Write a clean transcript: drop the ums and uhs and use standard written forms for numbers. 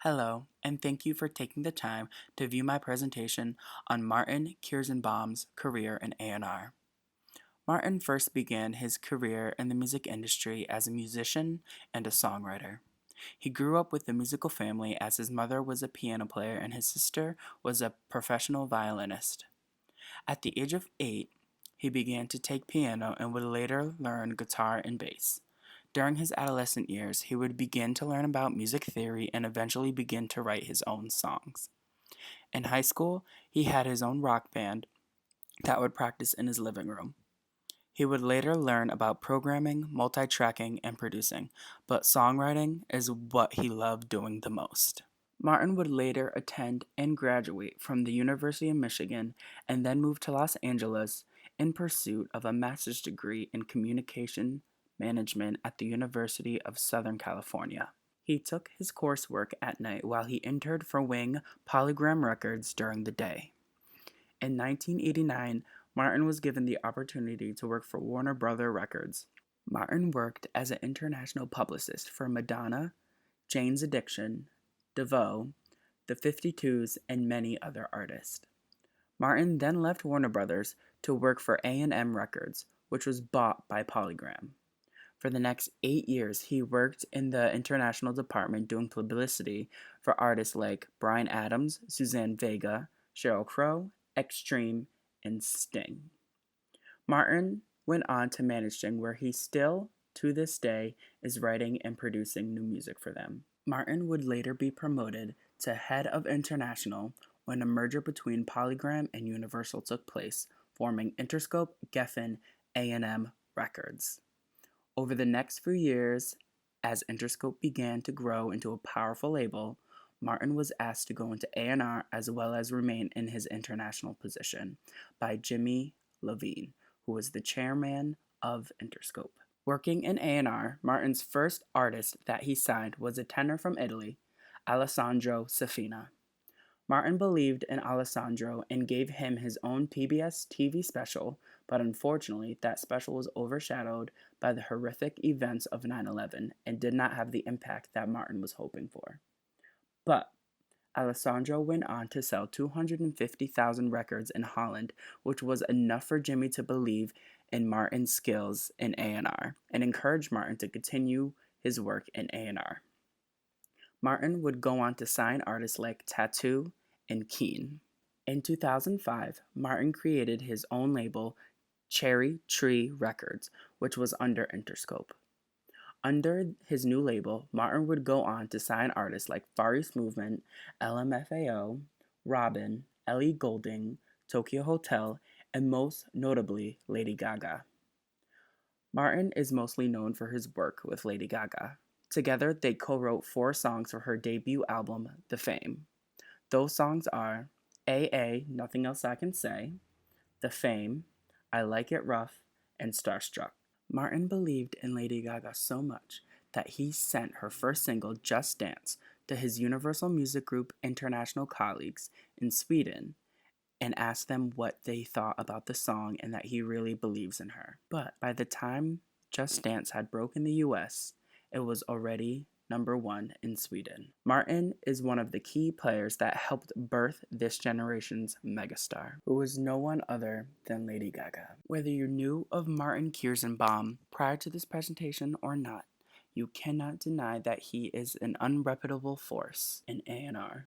Hello, and thank you for taking the time to view my presentation on Martin Kierszenbaum's career in A&R. Martin first began his career in the music industry as a musician and a songwriter. He grew up with a musical family as his mother was a piano player and his sister was a professional violinist. At the age of 8, he began to take piano and would later learn guitar and bass. During his adolescent years, he would begin to learn about music theory and eventually begin to write his own songs. In high school, he had his own rock band that would practice in his living room. He would later learn about programming, multi-tracking, and producing, but songwriting is what he loved doing the most. Martin would later attend and graduate from the University of Michigan and then move to Los Angeles in pursuit of a master's degree in communication management at the University of Southern California. He took his coursework at night while he interned for Wing Polygram Records during the day. In 1989, Martin was given the opportunity to work for Warner Brother Records. Martin worked as an international publicist for Madonna, Jane's Addiction, DeVoe, the 52s, and many other artists. Martin then left Warner Brothers to work for A&M Records, which was bought by Polygram. For the next 8 years, he worked in the international department doing publicity for artists like Bryan Adams, Suzanne Vega, Sheryl Crow, Extreme, and Sting. Martin went on to manage Sting, where he still, to this day, is writing and producing new music for them. Martin would later be promoted to head of international when a merger between Polygram and Universal took place, forming Interscope, Geffen, A&M Records. Over the next few years, as Interscope began to grow into a powerful label, Martin was asked to go into A&R as well as remain in his international position by Jimmy Levine, who was the chairman of Interscope. Working in A&R, Martin's first artist that he signed was a tenor from Italy, Alessandro Safina. Martin believed in Alessandro and gave him his own PBS TV special, but unfortunately, that special was overshadowed by the horrific events of 9/11 and did not have the impact that Martin was hoping for. But Alessandro went on to sell 250,000 records in Holland, which was enough for Jimmy to believe in Martin's skills in A&R and encouraged Martin to continue his work in A&R. Martin would go on to sign artists like Tattoo and Keen. In 2005, Martin created his own label, Cherry Tree Records, which was under Interscope. Under his new label, Martin would go on to sign artists like Far East Movement, LMFAO, Robin, Ellie Goulding, Tokyo Hotel, and most notably, Lady Gaga. Martin is mostly known for his work with Lady Gaga. Together, they co-wrote 4 songs for her debut album, The Fame. Those songs are AA, Nothing Else I Can Say, The Fame, I Like It Rough, and Starstruck. Martin believed in Lady Gaga so much that he sent her first single, Just Dance, to his Universal Music Group international colleagues in Sweden and asked them what they thought about the song and that he really believes in her. But by the time Just Dance had broken the US, it was already #1 in Sweden. Martin is one of the key players that helped birth this generation's megastar, who was no one other than Lady Gaga. Whether you knew of Martin Kierszenbaum prior to this presentation or not, you cannot deny that he is an unreputable force in A&R.